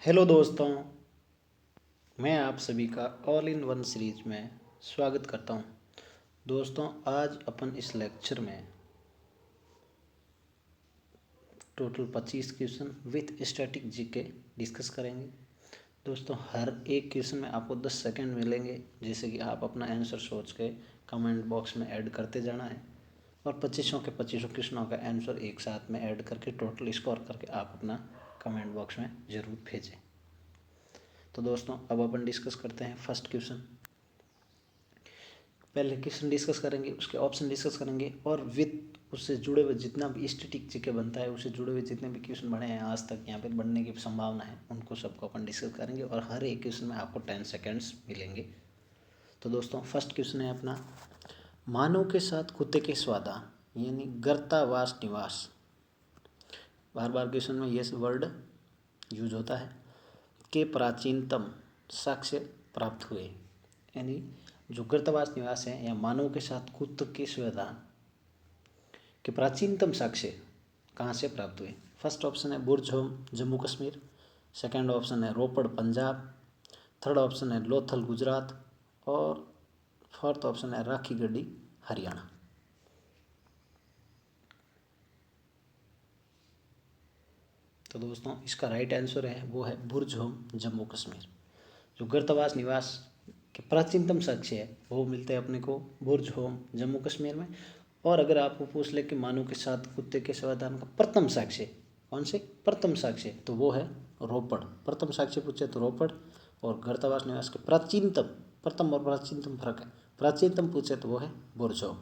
Hello दोस्तों, मैं आप सभी का ऑल इन वन सीरीज में स्वागत करता हूं। दोस्तों, आज अपन इस लेक्चर में total 25 question with static GK discuss करेंगे। दोस्तों, हर एक क्वेश्चन में आपको 10 सेकंड मिलेंगे, जैसे कि आप अपना आंसर सोच के कमेंट बॉक्स में ऐड करते जाना है और 25 के 25 क्वेश्चनों का आंसर एक साथ में ऐड करके टोटल स्कोर करके आप अपना कमेंट बॉक्स में ज़रूर भेजें। तो दोस्तों, अब अपन डिस्कस करते हैं फर्स्ट क्वेश्चन। पहले क्वेश्चन डिस्कस करेंगे, उसके ऑप्शन डिस्कस करेंगे और विथ उससे जुड़े हुए जितना भी स्टैटिक जीके बनता है उससे जुड़े हुए जितने भी क्वेश्चन बने हैं आज तक यहाँ पर बनने की संभावना है उनको सबको अपन डिस्कस करेंगे और हर एक क्वेश्चन में आपको 10 सेकेंड्स मिलेंगे। तो दोस्तों, फर्स्ट क्वेश्चन है अपना, मानव के साथ कुत्ते के स्वादा यानी गर्तावास निवास। बार बार क्वेश्चन में ये वर्ड यूज होता है के प्राचीनतम साक्ष्य प्राप्त हुए, यानी जो गर्तवास निवास है या मानव के साथ कुत्ते की सुविधा के प्राचीनतम साक्ष्य कहाँ से प्राप्त हुए। फर्स्ट ऑप्शन है Burzahom Jammu Kashmir, second option है रोपड़ पंजाब, थर्ड ऑप्शन है लोथल गुजरात और फोर्थ ऑप्शन है राखी गढ़ी हरियाणा। तो दोस्तों, इसका राइट आंसर है वो है बुर्ज होम जम्मू कश्मीर। जो गर्तवास निवास के प्राचीनतम साक्ष्य है वो मिलते हैं अपने को बुर्ज होम जम्मू कश्मीर में। और अगर आपको पूछ ले कि मानव के साथ कुत्ते के समाधान का प्रथम साक्ष्य कौन से प्रथम साक्ष्य, तो वो है रोपड़। प्रथम साक्ष्य पूछे तो रोपड़, और गर्तवास निवास के प्राचीनतम, प्रथम और प्राचीनतम फर्क है, प्राचीनतम पूछे तो वो है बुर्ज होम।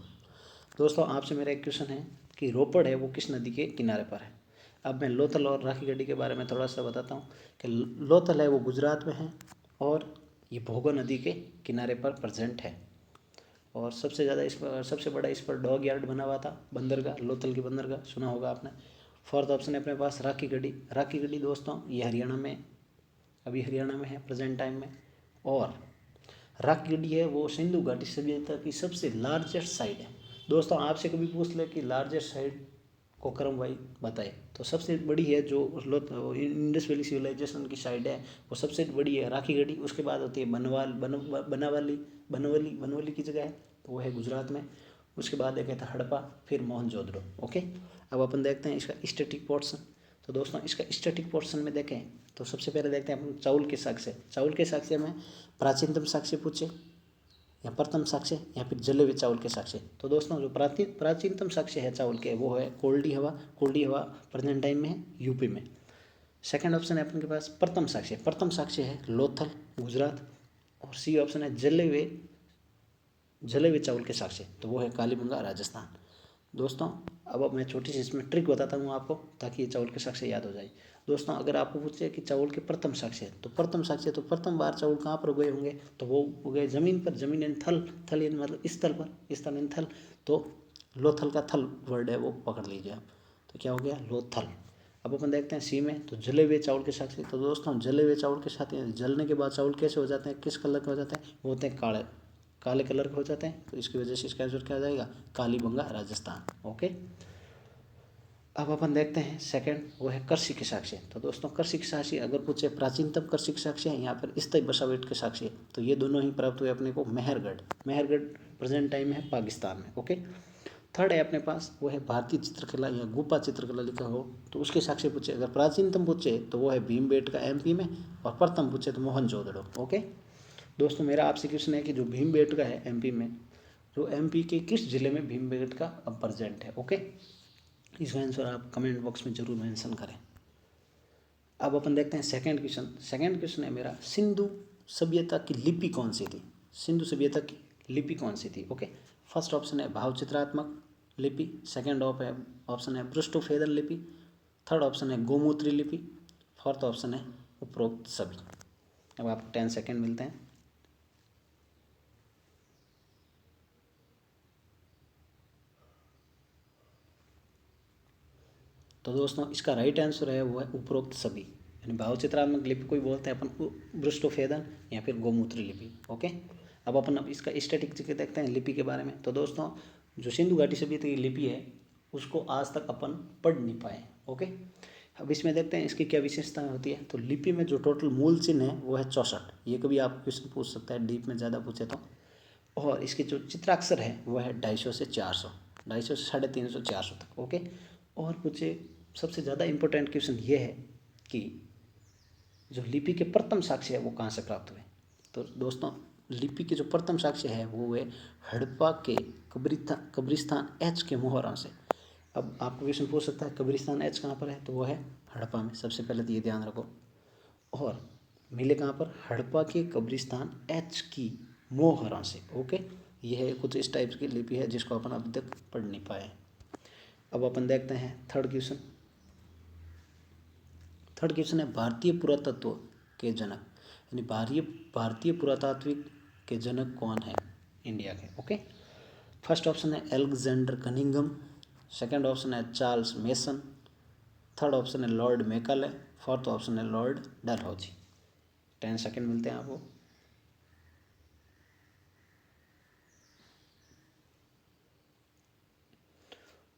दोस्तों, आपसे मेरा एक क्वेश्चन है कि रोपड़ है वो किस नदी के किनारे पर है। अब मैं लोथल और राखी गढ़ी के बारे में थोड़ा सा बताता हूँ कि लोथल है वो गुजरात में है और ये भोगो नदी के किनारे पर प्रेजेंट है। और सबसे ज़्यादा इस पर, सबसे बड़ा इस पर डॉग यार्ड बना हुआ था, बंदरगाह, लोथल की बंदरगाह सुना होगा आपने। फोर्थ ऑप्शन है अपने पास राखी गढ़ी। राखी गढ़ी दोस्तों ये हरियाणा में, अभी हरियाणा में है प्रेजेंट टाइम में। और राखी गढ़ी है वो सिंधु घाटी सभ्यता की सबसे लार्जेस्ट साइट है। दोस्तों, आपसे कभी पूछ ले कि लार्जेस्ट साइट को क्रम वाइज बताए तो सबसे बड़ी है जो इंडस वैली सिविलाइजेशन की साइड है वो सबसे बड़ी है राखी गढ़ी। उसके बाद होती है बनवाली की जगह है तो वो है गुजरात में। उसके बाद एक है हड़प्पा, फिर मोहनजोदड़ो। ओके, अब अपन देखते हैं इसका स्टैटिक पोर्शन। तो दोस्तों, इसका स्टैटिक पोर्शन में देखें तो सबसे पहले देखते हैं अपन चावल के साक्ष्य। चावल के साक्ष्य में प्राचीनतम साक्ष्य पूछे या प्रथम साक्ष्य या फिर जले हुए चावल के साक्ष्य। तो दोस्तों, जो प्राचीनतम साक्ष्य है चावल के वो है कोल्डी हवा। कोल्डी हवा प्रेजेंट टाइम में है यूपी में। सेकंड ऑप्शन है अपन के पास प्रथम साक्ष्य। प्रथम साक्ष्य है लोथल गुजरात। और सी ऑप्शन है जले हुए चावल के साक्ष्य, तो वो है कालीबंगा राजस्थान। दोस्तों, अब मैं छोटी सी इसमें ट्रिक बताता हूँ आपको ताकि ये चावल के साक्ष्य याद हो जाए। दोस्तों, अगर आपको पूछे कि चावल के प्रथम साक्ष्य, तो प्रथम साक्ष्य तो प्रथम बार चावल कहाँ पर उगे होंगे, तो वो उगे जमीन पर। जमीन यानी थल, थल यानी मतलब स्थल पर, स्थल यानी थल। तो लोथल का थल वर्ड है वो पकड़ लीजिए आप, तो क्या हो गया लोथल। अब अपन देखते हैं सी में, तो जले हुए चावल के साक्ष्य। तो दोस्तों, जले हुए चावल के साथ जलने के बाद चावल कैसे हो जाते हैं, किस कलर के हो जाते हैं, वो होते हैं काले, काले कलर के हो जाते हैं। तो इसकी वजह से इसका आंसर क्या हो जाएगा, कालीबंगा राजस्थान। ओके, अब अपन देखते हैं सेकंड, वो है कृषि के साक्ष्य। तो दोस्तों, कृषि के साक्ष्य अगर पूछे प्राचीनतम कृषि के साक्ष्य है यहाँ पर स्थायी बसावेट के साक्ष्य, तो ये दोनों ही प्राप्त हुए अपने को मेहरगढ़। मेहरगढ़ प्रेजेंट टाइम में है पाकिस्तान में। ओके, थर्ड है अपने पास वो है भारतीय चित्रकला या गुफा चित्रकला लिखा हो तो उसके साक्ष्य पूछे। अगर प्राचीनतम पूछे तो वो है भीमबेटका एमपी में, और प्रथम पूछे तो मोहनजोदड़ो। ओके दोस्तों, मेरा आपसे क्वेश्चन है कि जो भीमबेटका है एमपी में, जो एमपी के किस जिले में भीमबेटका अब प्रेजेंट है। ओके, इसका आंसर आप कमेंट बॉक्स में जरूर मेंशन करें। अब अपन देखते हैं सेकंड क्वेश्चन। सेकंड क्वेश्चन है मेरा, सिंधु सभ्यता की लिपि कौन सी थी। सिंधु सभ्यता की लिपि कौन सी थी। ओके, फर्स्ट ऑप्शन है भावचित्रात्मक लिपि, सेकंड ऑप्शन है पृष्ठोपेदन लिपि, थर्ड ऑप्शन है गोमूत्री लिपि, फोर्थ ऑप्शन है उपरोक्त सभी। अब आपको 10 सेकेंड मिलते हैं। तो दोस्तों, इसका राइट आंसर है वो है उपरोक्त सभी, यानी भावचित्रात्मक लिपि को ही बोलते हैं अपन पृष्ठोपेदन या फिर गोमूत्री लिपि। ओके, अब इसका स्टैटिक देखते हैं लिपि के बारे में। तो दोस्तों, जो सिंधु घाटी सभ्यता की लिपि है उसको आज तक अपन पढ़ नहीं पाए। ओके, अब इसमें देखते हैं इसकी क्या विशेषताएं होती है। तो लिपि में जो टोटल मूल चिन्ह है वो है 64। ये कभी आप क्वेश्चन पूछ सकता है डीप में ज़्यादा पूछे तो। और इसके जो चित्राक्षर है वो है 250 से 400, 250 से 350 400 तक। ओके। और पूछे सबसे ज़्यादा इम्पोर्टेंट क्वेश्चन ये है कि जो लिपि के प्रथम साक्ष्य है वो कहाँ से प्राप्त हुए। तो दोस्तों लिपि के जो प्रथम साक्ष्य है वो है हड़प्पा के कब्रिस्तान एच के मोहरों से। अब आपको क्वेश्चन पूछ सकता है कब्रिस्तान एच कहाँ पर है, तो वो है हड़प्पा में। सबसे पहले तो ये ध्यान रखो। और मिले कहाँ पर, हड़प्पा के कब्रिस्तान एच की मोहरों से। ओके। यह है कुछ इस टाइप की लिपि है जिसको अपन अभी तक पढ़ नहीं पाए। अब अपन देखते हैं थर्ड क्वेश्चन। थर्ड क्वेश्चन है भारतीय पुरातत्व के जनक, यानी भारतीय पुरातात्विक के जनक कौन है इंडिया के। ओके। फर्स्ट ऑप्शन है एलेक्जेंडर कनिंघम, सेकंड ऑप्शन है चार्ल्स मेसन, थर्ड ऑप्शन है लॉर्ड मैकाले, फोर्थ ऑप्शन है लॉर्ड डलहौजी। 10 सेकंड मिलते हैं आपको।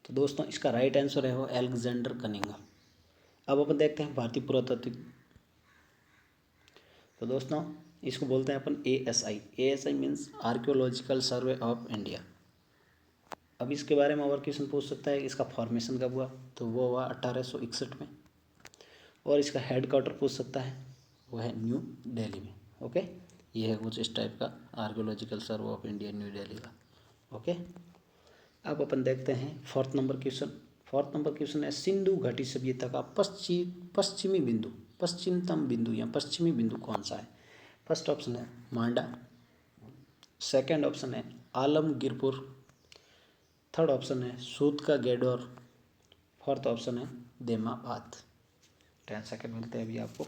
तो दोस्तों इसका राइट आंसर है वो एलेक्जेंडर कनिंघम। अब अपन देखते हैं भारतीय पुरातात्विक। तो दोस्तों इसको बोलते हैं अपन ASI। ASI means archaeological survey of India. अब इसके बारे में और क्वेश्चन पूछ सकता है इसका फॉर्मेशन कब हुआ, तो वो हुआ 1861 में। और इसका हेड क्वार्टर पूछ सकता है, वो है न्यू दिल्ली में। ओके। ये है कुछ इस टाइप का archaeological survey of India new Delhi का। ओके। अब अपन देखते हैं fourth number question. Fourth number question है सिंधु घाटी सभ्यता का पश्चिमतम बिंदु या पश्चिमी बिंदु कौन सा है। फर्स्ट ऑप्शन है मांडा, सेकंड ऑप्शन है आलमगीरपुर, थर्ड ऑप्शन है सूत का गेडोर, फोर्थ ऑप्शन है देमाबाद। 10 सेकंड मिलते हैं अभी आपको।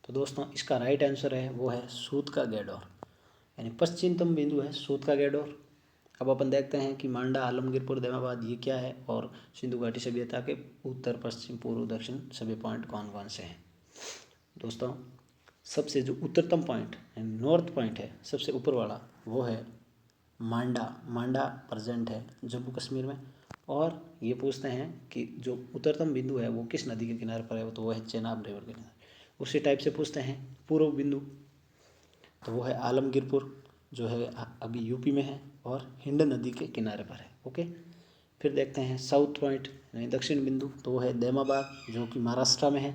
तो दोस्तों इसका राइट आंसर है वो है सूत का गेडोर, यानी पश्चिमतम बिंदु है सूत का गेडोर। अब अपन देखते हैं कि मांडा, आलमगीरपुर, देमाबाद ये क्या है, और सिंधु घाटी सभ्यता के उत्तर, पश्चिम, पूर्व, दक्षिण सभी पॉइंट कौन कौन से हैं। दोस्तों सबसे जो उत्तरतम पॉइंट नॉर्थ पॉइंट है सबसे ऊपर वाला वो है मांडा। मांडा प्रेजेंट है जम्मू कश्मीर में। और ये पूछते हैं कि जो उत्तरतम बिंदु है वो किस नदी के किनारे पर है, तो वो है चेनाब रिवर के किनारे। उसी टाइप से पूछते हैं पूर्व बिंदु, तो वो है आलमगीरपुर जो है अभी यूपी में है और हिंड नदी के किनारे पर है। ओके। फिर देखते हैं साउथ पॉइंट यानी दक्षिण बिंदु, तो वो है देमाबाद जो कि महाराष्ट्र में है।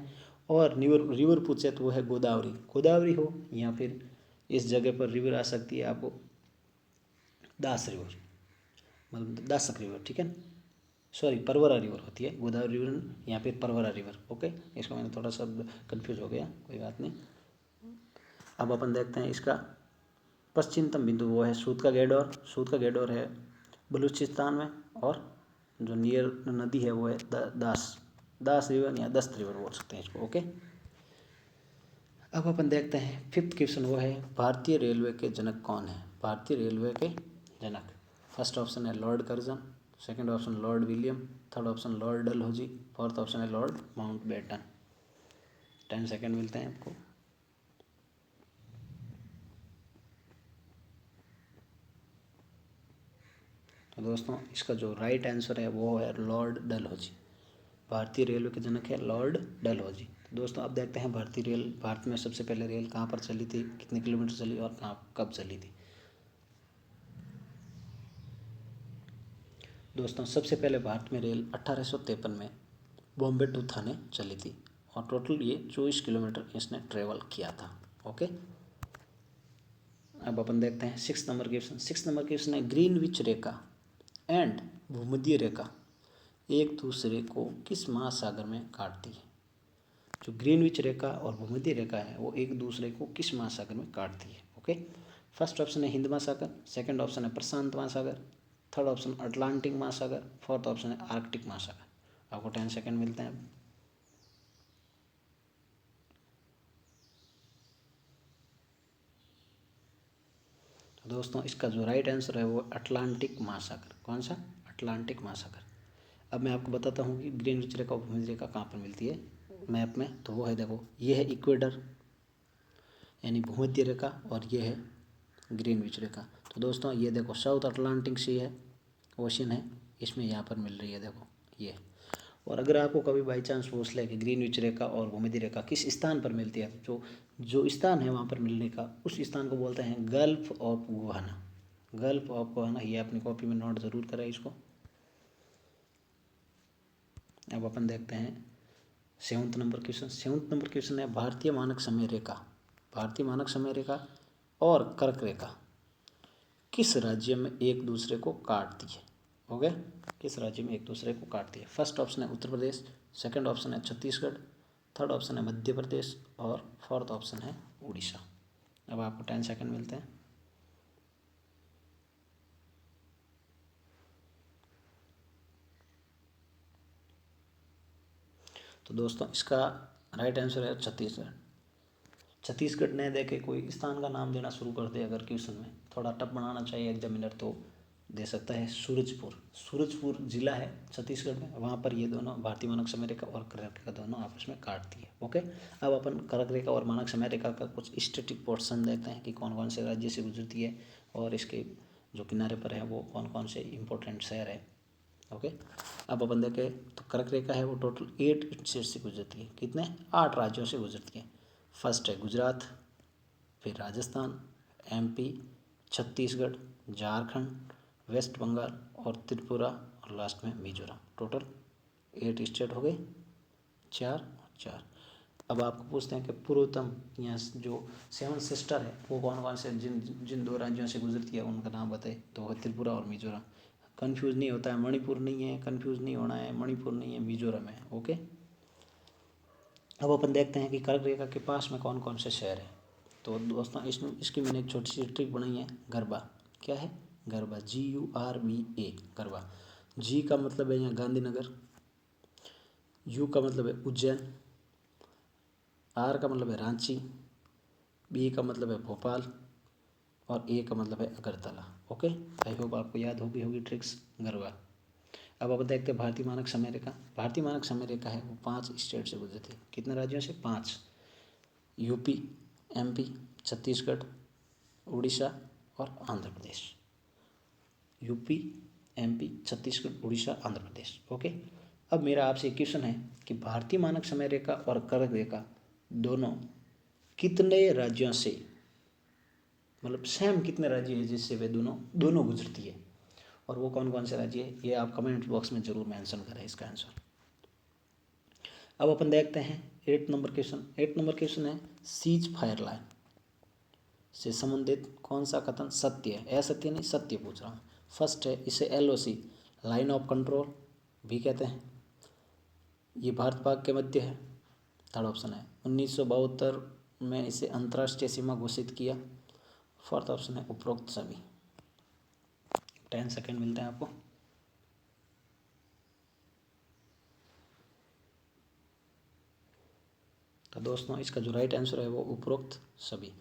और रिवर पूछे तो वो है गोदावरी हो या फिर इस जगह पर रिवर आ सकती है आपको दास रिवर, मतलब दासक रिवर। ठीक है, सॉरी परवरा रिवर होती है, गोदावरी रिवर या फिर परवरा रिवर। ओके। इसको मैंने थोड़ा सा कंफ्यूज हो गया, कोई बात नहीं। अब अपन देखते हैं इसका पश्चिमतम बिंदु, वो है सूत का गेडोर है बलूचिस्तान में। और जो नियर नदी है वो है दास रिवर या दस्त रिवर बोल सकते हैं इसको। ओके। अब अपन देखते हैं फिफ्थ क्वेश्चन, वो है भारतीय रेलवे के जनक कौन है। भारतीय रेलवे के जनक, फर्स्ट ऑप्शन है Lord Curzon, second option lord William, third option Lord Dalhousie, fourth option है लॉर्ड माउंटबेटन। 10 सेकंड मिलते हैं आपको। तो दोस्तों इसका जो राइट आंसर है वो है लॉर्ड डलहौजी। भारतीय रेलवे के जनक है लॉर्ड डलहौजी। तो दोस्तों अब देखते हैं भारत में सबसे पहले रेल कहाँ पर चली थी, कितने किलोमीटर चली और कहाँ कब चली थी। दोस्तों सबसे पहले भारत में रेल 1853 में बॉम्बे टू थाने चली थी और टोटल ये 24 किलोमीटर इसने ट्रेवल किया था। ओके। अब अपन देखते हैं six number question. Six number question है ग्रीनविच रेखा एंड भूमध्य रेखा एक दूसरे को किस महासागर में काटती है। जो ग्रीनविच रेखा और भूमध्य रेखा है वो एक दूसरे को किस महासागर में काटती है। ओके। फर्स्ट ऑप्शन है हिंद महासागर, सेकंड ऑप्शन है प्रशांत महासागर, थर्ड ऑप्शन अटलांटिक महासागर, फोर्थ ऑप्शन है आर्कटिक महासागर। आपको 10 सेकंड मिलते हैं। तो दोस्तों इसका जो राइट आंसर है वो अटलांटिक महासागर। कौन सा, अटलांटिक महासागर। अब मैं आपको बताता हूँ कि ग्रीनविच रेखा और भूमध्य रेखा कहाँ पर मिलती है मैप में। तो वो है, देखो ये है इक्वेडर यानी भूमध्य रेखा और ये है ग्रीनविच रेखा। तो दोस्तों ये देखो साउथ अटलांटिक सी है, ओशन है, इसमें यहाँ पर मिल रही है, देखो ये। और अगर आपको कभी बाई चांस पूछ ले कि ग्रीनविच रेखा और भूमध्य रेखा किस स्थान पर मिलती है, जो जो स्थान है वहाँ पर मिलने का, उस स्थान को बोलते हैं gulf of Guana. Gulf of Guana, ये अपनी कॉपी में नोट जरूर करें इसको। अब अपन देखते हैं 7वां नंबर क्वेश्चन। 7वां नंबर क्वेश्चन है भारतीय मानक समय रेखा, भारतीय मानक समय रेखा और कर्क रेखा किस राज्य में एक दूसरे को काटती है। हो गया, किस राज्य में एक दूसरे को काटती है। फर्स्ट ऑप्शन है उत्तर प्रदेश, सेकंड ऑप्शन है छत्तीसगढ़, थर्ड ऑप्शन है मध्य प्रदेश और फोर्थ ऑप्शन है उड़ीसा। अब आपको 10 सेकंड मिलते हैं। तो दोस्तों इसका राइट आंसर है छत्तीसगढ़। छत्तीसगढ़ ने देखे कोई स्थान का नाम देना शुरू कर दे, अगर क्वेश्चन में थोड़ा टफ बनाना चाहिए एग्जामिनर तो दे सकता है सूरजपुर। सूरजपुर जिला है छत्तीसगढ़ में, वहाँ पर ये दोनों भारतीय मानक समय रेखा और कर्क रेखा दोनों आपस में काटती है। ओके, अब अपन कर्क रेखा और मानक समय रेखा का कुछ स्टैटिक पोर्शन देखते हैं कि कौन कौन से राज्य से गुजरती है और इसके जो किनारे पर है वो कौन कौन से इंपॉर्टेंट शहर है। ओके, अब अपन देखें तो कर्क रेखा है वो टोटल 8 स्टेट से गुजरती है। कितने? 8 राज्यों से गुजरती है। फर्स्ट है गुजरात, फिर राजस्थान, एमपी, छत्तीसगढ़, झारखंड, वेस्ट बंगाल और त्रिपुरा और लास्ट में मिजोरम। टोटल 8 स्टेट हो गए, 4 4। अब आपको पूछते हैं कि पूर्वोत्तम यहाँ जो 7 सिस्टर है वो कौन कौन से जिन जिन 2 राज्यों से गुजरती है उनका नाम बताए, तो त्रिपुरा और मिजोरम। कन्फ्यूज़ नहीं होता है, मणिपुर नहीं है, कन्फ्यूज़ नहीं होना है, मणिपुर नहीं है, मिजोरम है। ओके, अब अपन देखते हैं कि कर्क रेखा के पास में कौन कौन से शहर हैं। तो दोस्तों इसकी मैंने एक छोटी सी ट्रिक बनाई है, गरबा। क्या है? गरबा, GURBA, गरबा। जी का मतलब है यहाँ गांधीनगर, यू का मतलब है उज्जैन, आर का मतलब है रांची, बी का मतलब है भोपाल और ए का मतलब है अगरतला। ओके, आई होप आपको याद होगी ट्रिक्स गरबा। अब आप देखते हैं भारतीय मानक समय रेखा। भारतीय मानक समय रेखा है वो 5 स्टेट से गुजरती है। कितने राज्यों से? 5। यूपी, एमपी, छत्तीसगढ़, उड़ीसा और Andhra Pradesh. UP, MP, Chhattisgarh, Orissa, Andhra Pradesh. Okay, अब मेरा आपसे एक क्वेश्चन है कि भारतीय मानक समय रेखा और कर्क रेखा दोनों कितने राज्यों से, मतलब सेम कितने राज्य है जिससे वे दोनों गुजरती है, और वो कौन कौन से राज्य है, ये आप कमेंट बॉक्स में जरूर मेंशन करें इसका आंसर। अब अपन देखते हैं 8 नंबर क्वेश्चन। 8 नंबर क्वेश्चन है सीज फायर लाइन से संबंधित कौन सा कथन सत्य है? असत्य नहीं, सत्य पूछ रहा हूँ। फर्स्ट है इसे LOC, लाइन ऑफ कंट्रोल भी कहते हैं, ये भारत पाक के मध्य है। थर्ड ऑप्शन है 1972 में इसे अंतर्राष्ट्रीय सीमा घोषित किया। फोर्थ ऑप्शन है उपरोक्त सभी। 10 सेकेंड मिलते हैं आपको। तो दोस्तों इसका जो राइट आंसर है वो उपरोक्त सभी,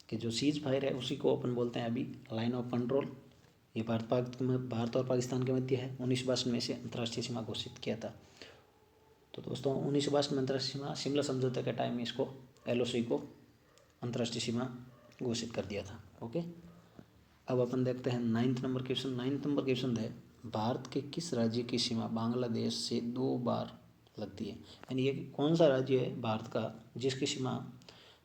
कि जो सीज फायर है उसी को अपन बोलते हैं अभी लाइन ऑफ कंट्रोल। ये भारत और पाकिस्तान के मध्य है। 1962 में इसे अंतर्राष्ट्रीय सीमा घोषित किया था। तो दोस्तों 1962 में अंतर्राष्ट्रीय सीमा, शिमला समझौते के टाइम में इसको LOC को अंतर्राष्ट्रीय सीमा घोषित कर दिया था। ओके, अब अपन देखते हैं 9th number question. 9th number question है भारत के किस राज्य की सीमा बांग्लादेश से 2 बार लगती है? यानी ये कौन सा राज्य है भारत का जिसकी सीमा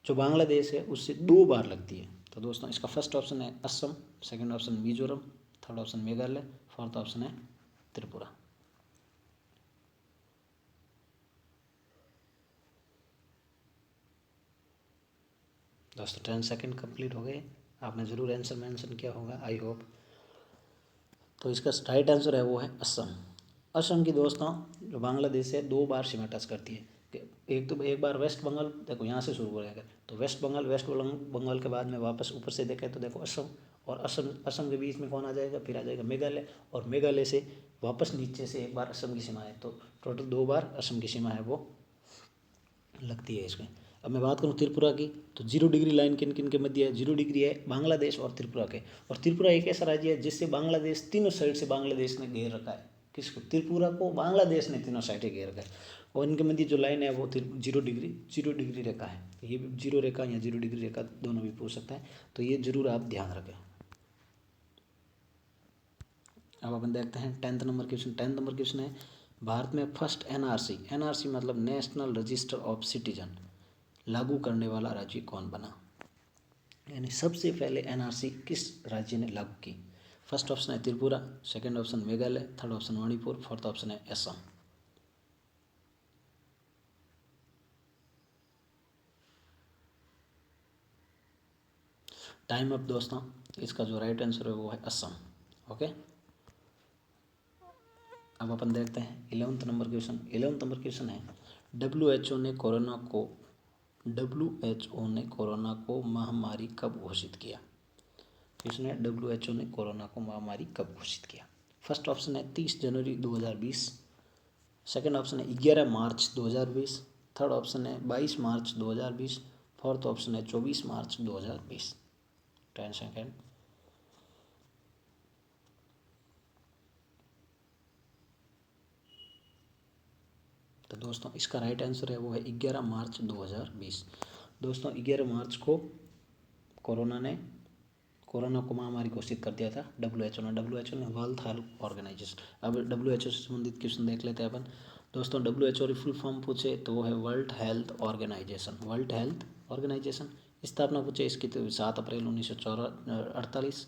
जो बांग्लादेश है उससे 2 बार लगती है? तो दोस्तों इसका फर्स्ट ऑप्शन है Assam, second option Mizoram, third option Meghalaya, fourth option है त्रिपुरा। दोस्तों 10 सेकेंड कंप्लीट हो गए, आपने ज़रूर आंसर मेंशन किया होगा, आई होप। तो इसका राइट आंसर है वो है असम। असम की दोस्तों जो बांग्लादेश है 2 बार सीमा टच करती है। एक बार वेस्ट बंगाल, देखो यहाँ से शुरू हो जाएगा, तो वेस्ट बंगाल के बाद में वापस ऊपर से देखें तो देखो असम, और असम के बीच में कौन आ जाएगा? फिर आ जाएगा मेघालय, और मेघालय से वापस नीचे से एक बार असम की सीमा है। तो टोटल 2 बार असम की सीमा है वो लगती है इसमें। अब मैं बात करूँ त्रिपुरा की, तो 0 डिग्री लाइन किन किन के मध्य है? 0 डिग्री है बांग्लादेश और त्रिपुरा के। और त्रिपुरा एक ऐसा राज्य है जिससे बांग्लादेश तीनों साइड से बांग्लादेश ने घेर रखा है। किसको? त्रिपुरा को बांग्लादेश ने तीनों साइड घेर रखा है। और इनके मध्य जो लाइन है वो 0 डिग्री रेखा है। ये भी 0 रेखा या 0 डिग्री रेखा दोनों भी पूछ सकता है, तो ये जरूर आप ध्यान रखें। अब अपन देखते हैं 10th number question. 10th number question है, भारत में फर्स्ट एनआरसी, एनआरसी मतलब नेशनल रजिस्टर ऑफ सिटीजन, लागू करने वाला राज्य कौन बना? यानी सबसे पहले एनआरसी किस राज्य ने लागू की? फर्स्ट ऑप्शन है Tripura, second option Meghalaya, third option Manipur, fourth option है असम। टाइम अप दोस्तों। इसका जो राइट आंसर है वो है असम। ओके, अब अपन देखते हैं 11th number question. 11th number question है, डब्ल्यूएचओ ने कोरोना को महामारी कब घोषित किया? क्वेश्चन है, डब्ल्यूएचओ ने कोरोना को महामारी कब घोषित किया? फर्स्ट ऑप्शन है 30 जनवरी 2020, सेकेंड ऑप्शन है 11 मार्च 2020, थर्ड ऑप्शन है 22 मार्च 2020, फोर्थ ऑप्शन है 24 मार्च 2020। 10 सेकेंड। तो दोस्तों इसका राइट आंसर है वो है 11 मार्च 2020। दोस्तों 11 मार्च को कोरोना को महामारी घोषित कर दिया था डब्ल्यूएचओ ने वर्ल्ड हेल्थ ऑर्गेनाइजेशन। अब डब्ल्यूएचओ से संबंधित क्वेश्चन देख लेते हैं अपन। दोस्तों डब्ल्यूएचओ की फुल फॉर्म पूछे तो वो है world health organization. World health organization स्थापना पूछे इसकी तो 7 अप्रैल 1948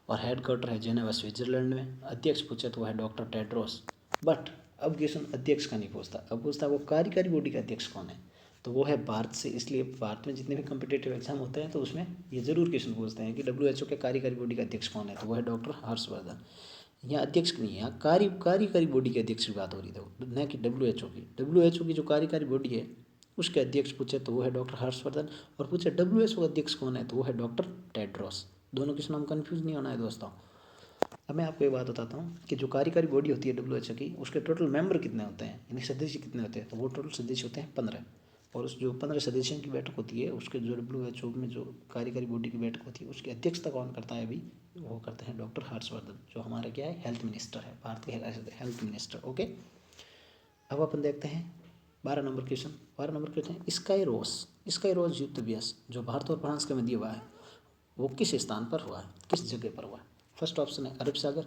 और हेडक्वार्टर है जेनेवा स्विट्जरलैंड में। अध्यक्ष पूछे तो वह है डॉक्टर टेड्रोस। बट अब क्वेश्चन अध्यक्ष का नहीं पूछता, अब पूछता वो कार्यकारी बॉडी का अध्यक्ष कौन है, तो वो है भारत से। इसलिए भारत में जितने भी कम्पिटेटिव एग्जाम होते हैं तो उसमें ये जरूर क्वेश्चन पूछते हैं कि डब्ल्यूएचओ के कार्यकारी बॉडी का अध्यक्ष कौन है, तो वो है डॉक्टर हर्षवर्धन। यहाँ अध्यक्ष नहीं है, यहाँ कार्यकारी बॉडी के अध्यक्ष की बात हो रही थी, न कि डब्ल्यूएचओ की। डब्ल्यूएचओ की जो कार्यकारी बॉडी है उसके अध्यक्ष पूछे तो वो है डॉक्टर हर्षवर्धन, और पूछे डब्ल्यूएचओ का अध्यक्ष कौन है तो वो है डॉक्टर टेड्रोस। दोनों क्वेश्चन हम कन्फ्यूज नहीं होना है दोस्तों। अब मैं आपको एक बात बताता हूँ कि जो कार्यकारी बॉडी होती है डब्ल्यूएचओ की, उसके टोटल मेंबर कितने होते हैं, यानी सदस्य कितने होते हैं, तो वो टोटल सदस्य होते हैं 15। और उस जो 15 सदस्यों की बैठक होती है, उसके जो डब्ल्यूएचओ में जो कार्यकारी बॉडी की बैठक होती है उसकी अध्यक्षता कौन करता है अभी, वो करते हैं डॉक्टर हर्षवर्धन, जो हमारे क्या है हेल्थ मिनिस्टर है, भारत के हेल्थ मिनिस्टर। ओके, अब अपन देखते हैं 12 नंबर क्वेश्चन। 12 नंबर क्वेश्चन है, स्काई रोज युद्ध अभ्यास जो भारत और फ्रांस के मध्य हुआ है वो किस स्थान पर हुआ है, किस जगह पर हुआ है? फर्स्ट ऑप्शन है अरब सागर,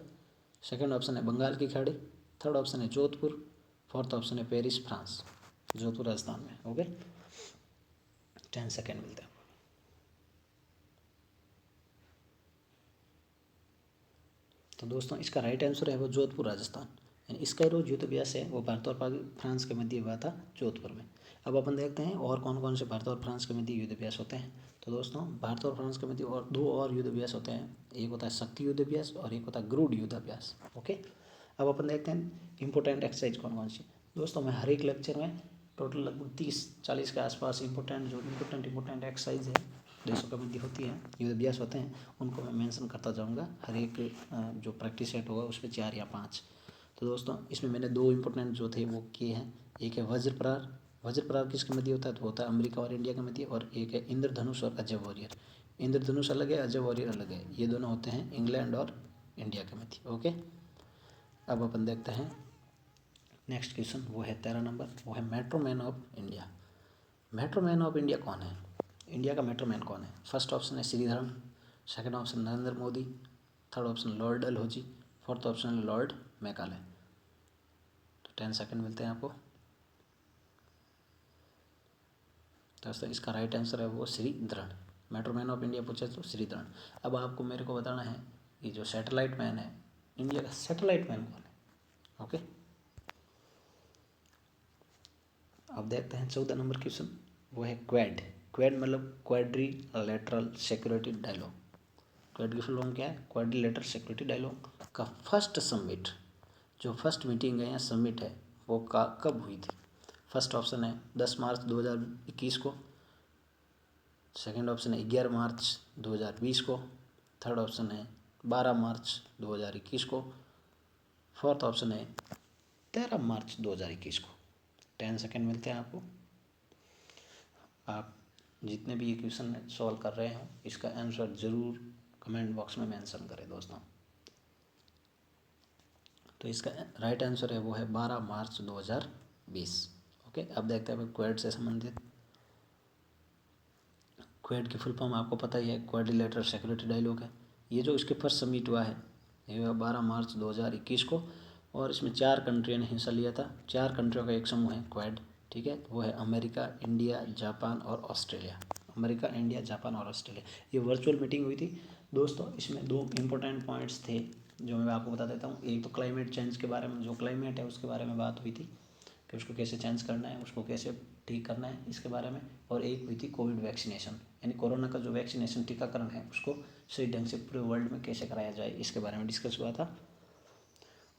सेकंड ऑप्शन है बंगाल की खाड़ी, थर्ड ऑप्शन है जोधपुर, फोर्थ ऑप्शन है पेरिस फ्रांस। जोधपुर राजस्थान में। ओके, 10 सेकेंड मिलते हैं। तो दोस्तों इसका राइट आंसर है वो जोधपुर राजस्थान। यानी स्काई रोज युद्ध अभ्यास है वो भारत और फ्रांस के मध्य हुआ था जोधपुर में। अब अपन देखते हैं और कौन कौन से भारत और फ्रांस के मध्य युद्ध अभ्यास होते हैं। तो दोस्तों भारत और फ्रांस के मध्य और 2 और युद्ध अभ्यास होते हैं, एक होता है शक्ति युद्ध अभ्यास और एक होता है गरुड़ युद्ध अभ्यास। ओके, अब अपन देखते हैं इंपॉर्टेंट एक्सरसाइज कौन कौन सी। दोस्तों मैं हर एक लेक्चर में टोटल लगभग 30-40 के आसपास इंपॉर्टेंट एक्सरसाइज है देशों के मध्य होती है, युद्ध अभ्यास होते हैं, उनको मैं मेंशन करता जाऊंगा। हर एक जो प्रैक्टिस सेट होगा उस पर 4 या 5। तो दोस्तों इसमें मैंने 2 इंपॉर्टेंट जो थे वो किए हैं। एक है वज्र प्रहार। वज्र प्रहार किसके मध्य होता है, तो होता है अमेरिका और इंडिया के मध्य। और एक है इंद्रधनुष और अजय वॉरियर। इंद्रधनुष अलग है, अजय वॉरियर अलग है, ये दोनों होते हैं इंग्लैंड और इंडिया के मध्य। ओके, अब अपन देखते हैं नेक्स्ट क्वेश्चन, वो है 13 नंबर, वो है metro man of India. Metro man of India कौन है, इंडिया का मेट्रो मैन कौन है? फर्स्ट ऑप्शन है Sreedharan, second option Narendra Modi, third option Lord Dalhousie, fourth option है लॉर्ड मैकाले। तो 10 सेकंड मिलते हैं आपको। दोस्तों इसका राइट आंसर है वो Sreedharan. Metro man of India पूछे तो श्रीधरन। अब आपको मेरे को बताना है कि जो सैटेलाइट मैन है, इंडिया का सैटेलाइट मैन कौन है। ओके, अब देखते हैं 14 नंबर क्वेश्चन, वो है क्वेड। क्वेड मतलब क्वाड्रिलेटरल सिक्योरिटी डायलॉग। क्वेड की फुल फॉर्म क्या है, क्वाड्रिलेटरल सिक्योरिटी डायलॉग का फर्स्ट समिट, जो फर्स्ट मीटिंग है या समिट है वो कब हुई थी? फर्स्ट ऑप्शन है 10 मार्च 2021 को, सेकंड ऑप्शन है 11 मार्च 2020 को, थर्ड ऑप्शन है 12 मार्च 2021 को, फोर्थ ऑप्शन है 13 मार्च 2021 को। 10 सेकेंड मिलते हैं आपको। आप जितने भी ये क्वेश्चन सॉल्व कर रहे हो इसका आंसर ज़रूर कमेंट बॉक्स में मेंशन करें दोस्तों। तो इसका राइट आंसर है वो है 12 मार्च 2020। ओके, अब देखते हैं क्वेड से संबंधित। क्वेड की फुल फॉर्म आपको पता ही है, क्वाड्रिलेटरल सिक्योरिटी डायलॉग है। ये जो इसके फर्स्ट समिट हुआ है ये हुआ 12 मार्च 2021 को। और इसमें 4 कंट्रियों ने हिस्सा लिया था। 4 कंट्रियों का एक समूह है क्वाड, ठीक है। वो है अमेरिका, इंडिया, जापान और ऑस्ट्रेलिया। अमेरिका, इंडिया, जापान और ऑस्ट्रेलिया। ये वर्चुअल मीटिंग हुई थी दोस्तों। इसमें 2 इम्पोर्टेंट पॉइंट्स थे जो मैं आपको बता देता हूँ। एक तो क्लाइमेट चेंज के बारे में, जो क्लाइमेट है उसके बारे में बात हुई थी कि उसको कैसे चेंज करना है, उसको कैसे ठीक करना है, इसके बारे में। और एक हुई थी कोविड वैक्सीनेशन, यानी कोरोना का जो वैक्सीनेशन टीकाकरण है उसको सही ढंग से पूरे वर्ल्ड में कैसे कराया जाए, इसके बारे में डिस्कस हुआ था।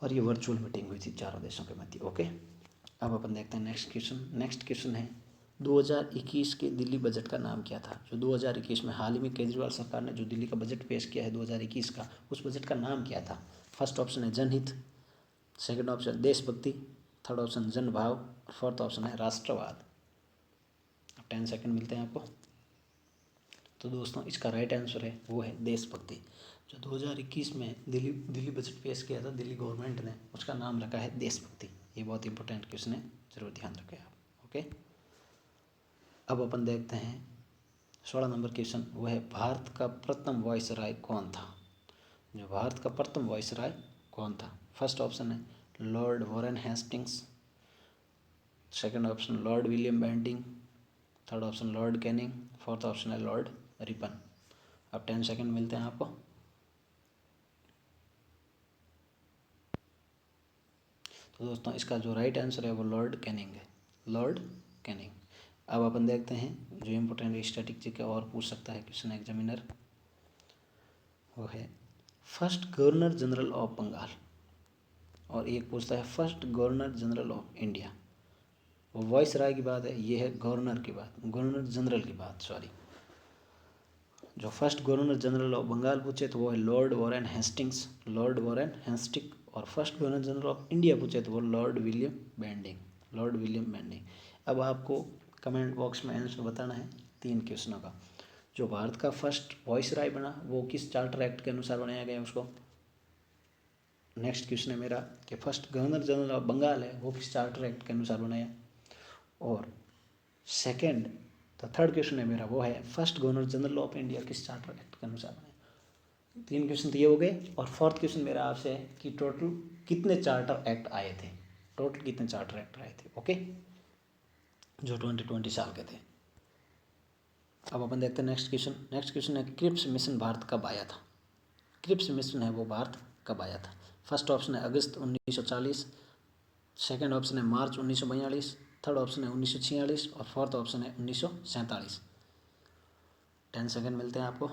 और ये वर्चुअल मीटिंग हुई थी चारों देशों के मध्य। ओके, अब अपन देखते हैं नेक्स्ट क्वेश्चन। नेक्स्ट क्वेश्चन है 2021 के दिल्ली बजट का नाम क्या था। जो 2021 में हाल ही में केजरीवाल सरकार ने जो दिल्ली का बजट पेश किया है 2021 का, उस बजट का नाम क्या था। फर्स्ट ऑप्शन है जनहित, सेकंड ऑप्शन देशभक्ति, थर्ड ऑप्शन जनभाव, और फोर्थ ऑप्शन है राष्ट्रवाद। 10 सेकंड मिलते हैं आपको। तो दोस्तों इसका राइट आंसर है वो है देशभक्ति। जो 2021 में दिल्ली बजट पेश किया था दिल्ली गवर्नमेंट ने, उसका नाम रखा है देशभक्ति। ये बहुत इंपॉर्टेंट क्वेश्चन है, जरूर ध्यान रखें आप। ओके, अब अपन देखते हैं 16 नंबर क्वेश्चन। वो है भारत का प्रथम वायसराय कौन था। जो भारत का प्रथम वायसराय कौन था। फर्स्ट ऑप्शन है Lord Warren Hastings, second option lord William Bentinck, third option lord Canning, fourth option है लॉर्ड रिपन। अब 10 सेकंड मिलते हैं आपको। तो दोस्तों इसका जो राइट आंसर है वो लॉर्ड कैनिंग है, लॉर्ड कैनिंग। अब अपन देखते हैं जो इम्पोर्टेंट स्टैटिस्टिक और पूछ सकता है क्वेश्चन एग्जामिनर, वो है first governor general of Bengal, और एक पूछता है first governor general of India. वो वॉइस राय की बात है, ये है गवर्नर की बात, गवर्नर जनरल की बात, सॉरी। जो first governor general of Bengal पूछे तो वो है Lord Warren Hastings, Lord Warren Hasting. और first governor general of India पूछे तो वो Lord William Bentinck, Lord William Bentinck. अब आपको कमेंट बॉक्स में आंसर बताना है 3 क्वेश्चनों का। जो भारत का फर्स्ट वॉइस राय बना वो किस चार्टर एक्ट के अनुसार बनाया गया उसको। नेक्स्ट क्वेश्चन है मेरा कि first governor general of Bengal है वो किस चार्टर एक्ट के अनुसार बनाया। और सेकेंड, तो थर्ड क्वेश्चन है मेरा वो है first governor general of India किस चार्टर एक्ट के अनुसार बनाया। 3 क्वेश्चन तो ये हो गए। और फोर्थ क्वेश्चन मेरा आपसे है कि टोटल कितने चार्टर एक्ट आए थे, टोटल कितने चार्टर एक्ट आए थे। ओके, जो 2020 साल के थे। अब अपन देखते हैं नेक्स्ट क्वेश्चन। नेक्स्ट क्वेश्चन है क्रिप्स मिशन भारत कब आया था। क्रिप्स मिशन है वो भारत कब आया था। फर्स्ट ऑप्शन है अगस्त 1940, सेकेंड ऑप्शन है मार्च 1942, थर्ड ऑप्शन है 1946 और फोर्थ ऑप्शन है 1947। 10 सेकेंड मिलते हैं आपको।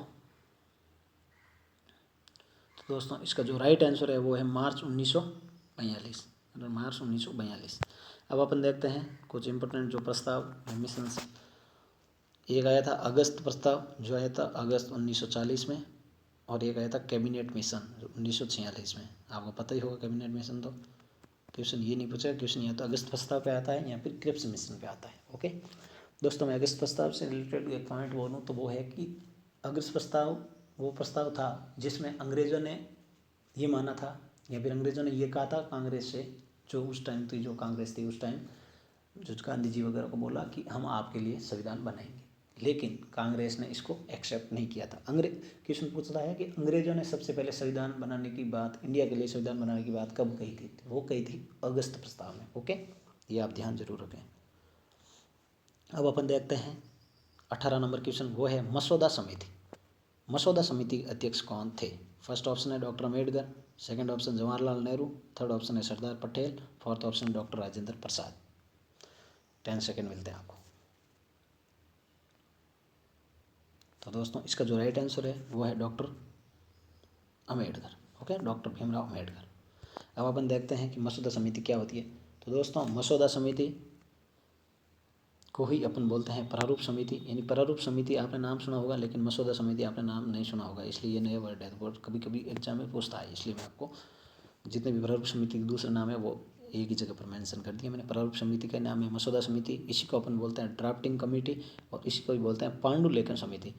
तो दोस्तों इसका जो राइट आंसर है वो है मार्च 1942, मार्च 1942। अब अपन देखते हैं कुछ इंपॉर्टेंट जो प्रस्ताव मिशन। एक आया था अगस्त प्रस्ताव जो आया था अगस्त 1940 में, और एक आया था कैबिनेट मिशन जो 1946 में। आपको पता ही होगा कैबिनेट मिशन। तो क्वेश्चन ये नहीं पूछा, क्वेश्चन या तो अगस्त प्रस्ताव पे आता है या फिर क्रिप्स मिशन पे आता है। ओके दोस्तों, मैं अगस्त प्रस्ताव से रिलेटेड एक पॉइंट बोलूँ तो वो है कि अगस्त प्रस्ताव वो प्रस्ताव था जिसमें अंग्रेज़ों ने ये माना था या फिर अंग्रेज़ों ने ये कहा था कांग्रेस से, जो उस टाइम थी, जो कांग्रेस थी उस टाइम, जो गांधी जी वगैरह को बोला कि हम आपके लिए संविधान बनाएंगे। लेकिन कांग्रेस ने इसको एक्सेप्ट नहीं किया था। क्वेश्चन पूछता है कि अंग्रेजों ने सबसे पहले संविधान बनाने की बात, इंडिया के लिए संविधान बनाने की बात कब कही थी। वो कही थी अगस्त प्रस्ताव में। ओके, ये आप ध्यान जरूर रखें। अब अपन देखते हैं 18 नंबर क्वेश्चन, वो है मसौदा समिति। मसौदा समिति के अध्यक्ष कौन थे। फर्स्ट ऑप्शन है doctor Ambedkar, second option Jawaharlal Nehru, third option है Sardar Patel, fourth option doctor Rajendra Prasad. 10 second मिलते हैं आपको। तो दोस्तों इसका जो राइट आंसर है वो है doctor Ambedkar. Okay, doctor Bhimrao Ambedkar. अब अपन देखते हैं कि मसौदा समिति क्या होती है। तो दोस्तों मसौदा समिति को ही अपन बोलते हैं प्रारूप समिति। यानी प्रारूप समिति आपने नाम सुना होगा लेकिन मसौदा समिति आपने नाम नहीं सुना होगा, इसलिए ये नया वर्ड है। तो कभी कभी एग्जाम में पूछता है, इसलिए मैं आपको जितने भी प्रारूप समिति के दूसरे नाम है वो एक ही जगह पर मेंशन कर दिया मैंने। प्रारूप समिति का नाम है मसौदा समिति। इसी को अपन बोलते हैं ड्राफ्टिंग कमेटी, और इसी को भी बोलते हैं पांडुलेखन समिति।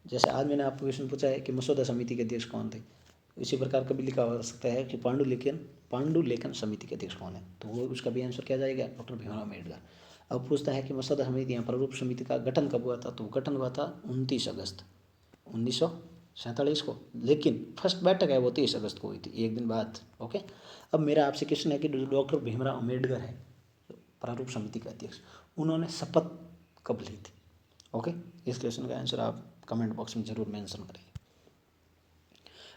जैसे आज मैंने आपको क्वेश्चन पूछा है कि मसौदा समिति के अध्यक्ष कौन थे, इसी प्रकार कभी लिखा हो सकता है कि पांडुलेखन समिति के अध्यक्ष कौन है, तो वो उसका भी आंसर क्या जाएगा, डॉक्टर भीमराव अम्बेडकर। अब पूछता है कि मसौदा समिति या प्रारूप समिति का गठन कब हुआ था, तो गठन हुआ था 29 अगस्त 1900 47 को, लेकिन फर्स्ट बैठक है वो 30 अगस्त को हुई थी, एक दिन बाद। ओके, अब मेरा आपसे क्वेश्चन है कि डॉक्टर भीमराव अम्बेडकर है प्रारूप समिति के अध्यक्ष, उन्होंने शपथ कब ली थी? ओके, इस क्वेश्चन का आंसर आप कमेंट बॉक्स में जरूर मेंशन करें।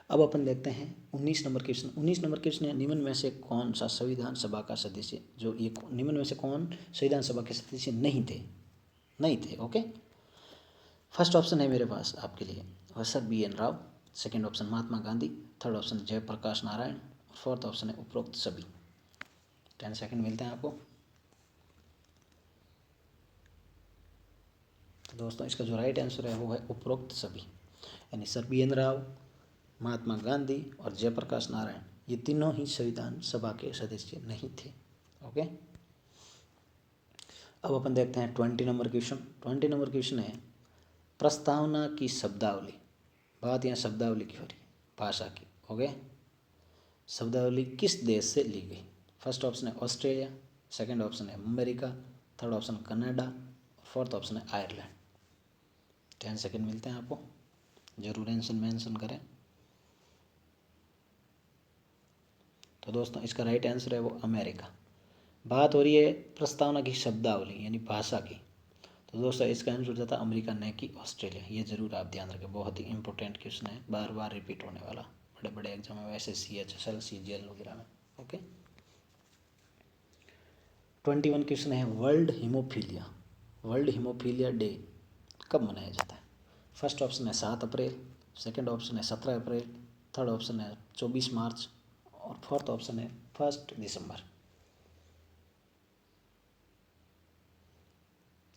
अब अपन देखते हैं 19 नंबर क्वेश्चन। 19 नंबर क्वेश्चन है, निम्न में से कौन सा संविधान सभा का सदस्य, जो ये निम्न में से कौन संविधान सभा के सदस्य नहीं थे। ओके, फर्स्ट ऑप्शन है मेरे पास आपके लिए sir BN Rao, second option Mahatma Gandhi, third option Jayaprakash Narayan, fourth option है उपरोक्त सभी। 10 सेकेंड मिलते हैं आपको। तो दोस्तों इसका जो राइट आंसर है वो है उपरोक्त सभी, यानी सर BN राव, महात्मा गांधी और जयप्रकाश नारायण, ये तीनों ही संविधान सभा के सदस्य नहीं थे। ओके, अब अपन देखते हैं 20 नंबर क्वेश्चन। 20 नंबर क्वेश्चन है, प्रस्तावना की शब्दावली, बात यहाँ शब्दावली की हो रही है, भाषा की। ओके, शब्दावली किस देश से ली गई? फर्स्ट ऑप्शन है ऑस्ट्रेलिया, सेकंड ऑप्शन है America, third option Canada, fourth option है आयरलैंड। 10 सेकेंड मिलते हैं आपको, जरूर आंसर मेंशन करें। तो दोस्तों इसका राइट आंसर है वो अमेरिका। बात हो रही है प्रस्तावना की शब्दावली यानी भाषा की, तो दोस्तों इसका आंसर हो जाता है अमेरिका, न कि ऑस्ट्रेलिया। ये जरूर आप ध्यान रखें, बहुत ही इंपॉर्टेंट क्वेश्चन है, बार बार रिपीट होने वाला बड़े बड़े एग्जाम में, वैसे CHSL CGL वगैरह में। ओके, 21 क्वेश्चन है, वर्ल्ड हीमोफीलिया डे कब मनाया जाता है? फर्स्ट ऑप्शन है 7 अप्रैल, सेकंड ऑप्शन है 17 अप्रैल, थर्ड ऑप्शन है 24 मार्च और फोर्थ ऑप्शन है 1 दिसंबर।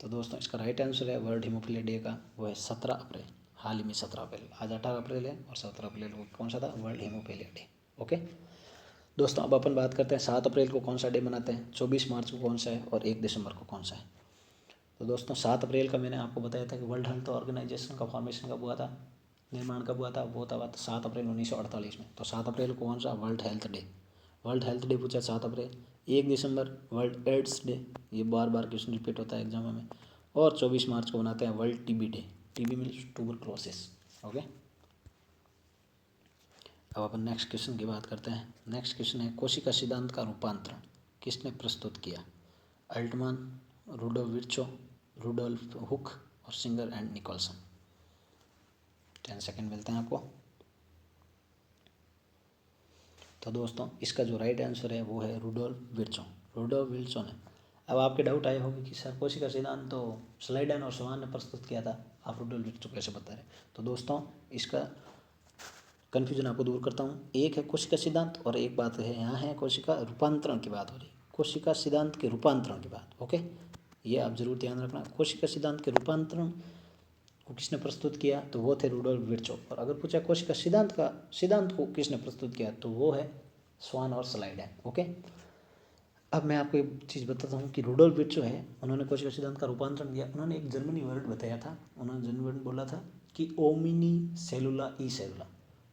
तो दोस्तों इसका राइट आंसर है वर्ल्ड हीमोफीलिया डे का वो है 17 अप्रैल, हाल ही में 17 अप्रैल। आज 18 अप्रैल है और 17 अप्रैल को कौन सा था? World haemophilia day. ओके दोस्तों, अब अपन बात करते हैं 7 अप्रैल को कौन सा डे मनाते हैं, 24 मार्च को कौन सा है और 1 दिसंबर को कौन सा है। तो दोस्तों 7 अप्रैल का मैंने आपको बताया था कि वर्ल्ड हेल्थ ऑर्गेनाइजेशन का फॉर्मेशन कब हुआ था, निर्माण कब हुआ था, वो था 7 अप्रैल 1948 में। तो 7 अप्रैल को कौन सा? वर्ल्ड हेल्थ डे पूछा 7 अप्रैल। 1 दिसंबर वर्ल्ड एड्स डे, ये बार बार क्वेश्चन रिपीट होता है एग्जाम में। और 24 मार्च को मनाते हैं world TB day, TB means tuberculosis. Okay, अब अपन नेक्स्ट क्वेश्चन की बात करते हैं। नेक्स्ट क्वेश्चन है, कोशिका सिद्धांत का रूपांतरण किसने प्रस्तुत किया? Altmann, Rudolf Virchow, Rudolf hook और सिंगर एंड निकोलसन। 10 सेकेंड मिलते हैं आपको। तो दोस्तों इसका जो राइट आंसर है वो है रुडोल्फ विर्चो ने। अब आपके डाउट आए होंगे कि सर कोशिका सिद्धांत तो स्लाइडन और स्वान ने प्रस्तुत किया था, आप रुडोल्फ विर्चो कैसे बता रहे? तो दोस्तों इसका कन्फ्यूजन आपको दूर करता हूँ, एक है कोशिका सिद्धांत और एक बात है यहाँ है कोशिका रूपांतरण की बात हो रही, कोशिका सिद्धांत के रूपांतरण की बात। ओके, ये आप जरूर ध्यान रखना, कोशिका सिद्धांत के रूपांतरण को किसने प्रस्तुत किया? तो वो थे रुडोल्फ विर्चो। और अगर पूछा कोशिका सिद्धांत को किसने प्रस्तुत किया, तो वो है स्वान और स्लाइडन। ओके, अब मैं आपको एक चीज़ बताता हूँ कि रुडोल्फ विर्चो है, उन्होंने कोशिका सिद्धांत का रूपांतरण किया। उन्होंने एक जर्मनी वर्ड बताया था, उन्होंने जर्मनी वर्ड बोला था कि ओमिनी सेलुला ई सेलुला,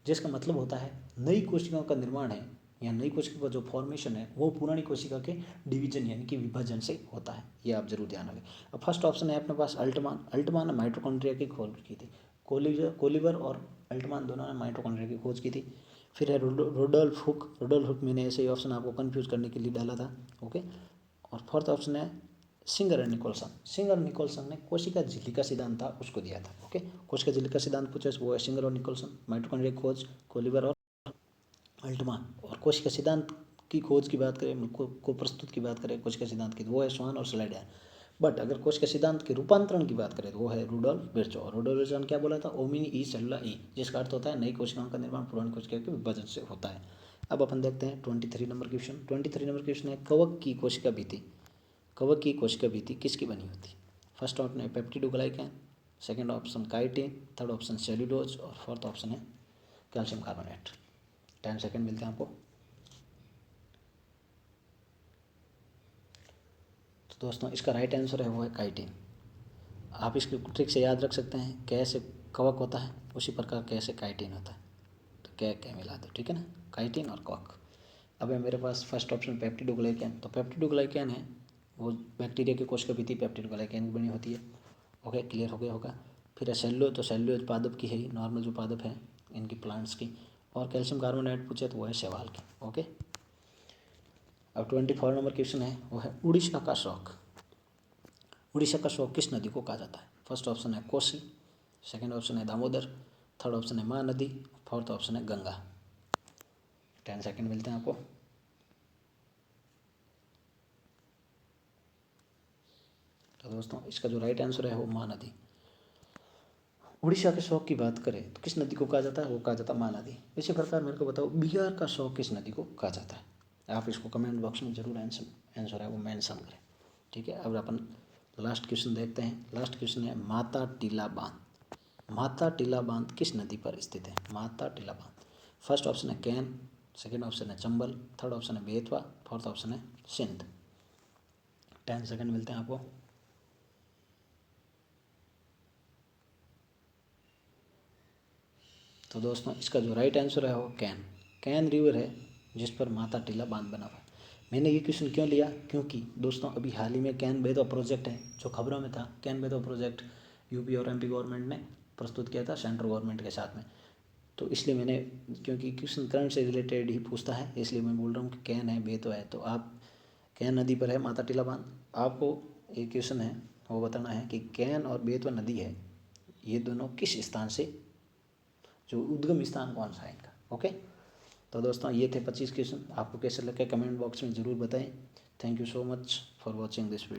जिसका मतलब होता है नई कोशिकाओं का निर्माण है या नई कोशिका का जो फॉर्मेशन है वो पुरानी कोशिका के डिवीजन यानी कि विभाजन से होता है। ये आप जरूर ध्यान रखें। अब फर्स्ट ऑप्शन है अपने पास अल्टमान ने माइटोकॉन्ड्रिया की खोज की थी, कोलिवर और अल्टमान दोनों ने माइटोकॉन्ड्रिया की खोज की थी। फिर है रुडोल्फ हुक मैंने ऐसे ही ऑप्शन आपको कंफ्यूज करने के लिए डाला था। ओके, और फोर्थ ऑप्शन है सिंगर एंड निकोलसन ने कोशिका झिल्ली का सिद्धांत था उसको दिया था। ओके, कोशिका झिल्ली का सिद्धांत पूछे वो है सिंगर और निकोलसन, माइटोकॉन्ड्रिया की खोज कोलिवर और अल्टमान, और कोशिका सिद्धांत की खोज की बात करें को प्रस्तुत की बात करें कोशिका सिद्धांत की, तो वो है स्वान और स्लाइडन। बट अगर कोशिका सिद्धांत के रूपांतरण की बात करें तो वो है रुडोल्फ विर्चो। और रुडोल्फ विर्चो ने क्या बोला था? ओमिनी ई सेलुला ई, जिसका अर्थ होता है नई कोशिकाओं का निर्माण पुरानी कोशिकाओं के विभाजन से होता है। अब अपन देखते हैं 23 नंबर क्वेश्चन। 23 नंबर क्वेश्चन है, कवक की कोशिका भित्ति किसकी बनी होती है? फर्स्ट ऑप्शन है peptidoglycan, second option chitin, third option cellulose और फोर्थ ऑप्शन है कैल्शियम कार्बोनेट। 10 सेकेंड मिलते हैं आपको। तो दोस्तों इसका राइट आंसर है वो है काइटिन। आप इसकी ट्रिक से याद रख सकते हैं, कैसे कवक होता है उसी प्रकार कैसे काइटिन होता है, तो क्या मिला दो, ठीक है ना, काइटिन और कवक। अब है मेरे पास फर्स्ट ऑप्शन पेप्टिडोग्लाइकन, तो पेप्टिडोग्लाइकन है वो बैक्टीरिया की कोशिका भित्ति पेप्टिडोग्लाइकन बनी होती है। ओके, क्लियर हो गया होगा। फिर है सेल्यूलोज, तो सेल्यूलोज पादप की है ही, नॉर्मल जो पादप है इनकी प्लांट्स की। और कैल्शियम कार्बोनेट पूछे तो वो है शैवाल की। ओके, अब 24 नंबर क्वेश्चन है, वो है उड़ीसा का शौक। उड़ीसा का शौक किस नदी को कहा जाता है? फर्स्ट ऑप्शन है कोसी, सेकंड ऑप्शन है दामोदर, थर्ड ऑप्शन है महानदी, फोर्थ ऑप्शन है गंगा। 10 सेकंड मिलते हैं आपको। तो दोस्तों इसका जो राइट आंसर है वो महानदी। उड़ीसा के शौक की बात करें तो किस नदी को कहा जाता है? वो कहा जाता है महानदी। इसी प्रकार मेरे को बताओ बिहार का शौक किस नदी को कहा जाता है? आप इसको कमेंट बॉक्स में जरूर आंसर है वो मेंशन करें। ठीक है, अब अपन लास्ट क्वेश्चन देखते हैं। लास्ट क्वेश्चन है माता टीला बांध। माता टीला बांध किस नदी पर स्थित है? माता टीला बांध। फर्स्ट ऑप्शन है कैन, सेकेंड ऑप्शन है चंबल, थर्ड ऑप्शन है बेतवा, फोर्थ ऑप्शन है सिंध। 10 सेकंड मिलते हैं आपको। तो दोस्तों इसका जो राइट आंसर है वो कैन रिवर है जिस पर माता टीला बांध बना हुआ है। मैंने ये क्वेश्चन क्यों लिया? क्योंकि दोस्तों अभी हाल ही में कैन बेतवा प्रोजेक्ट है जो खबरों में था। कैन बेतवा प्रोजेक्ट यूपी और एमपी गवर्नमेंट ने प्रस्तुत किया था सेंट्रल गवर्नमेंट के साथ में। तो इसलिए मैंने, क्योंकि क्वेश्चन करंट से रिलेटेड ही पूछता है इसलिए मैं बोल रहा हूँ कि कैन है बेतवा है। तो आप कैन नदी पर है माता टीला बांध। आपको एक क्वेश्चन है वो बताना है कि कैन और बेतवा नदी है ये दोनों किस स्थान से, जो उद्गम स्थान कौन सा है इनका। ओके, तो दोस्तों ये थे 25 क्वेश्चन। आपको कैसे लगे कमेंट बॉक्स में ज़रूर बताएं। Thank you so much for watching this video.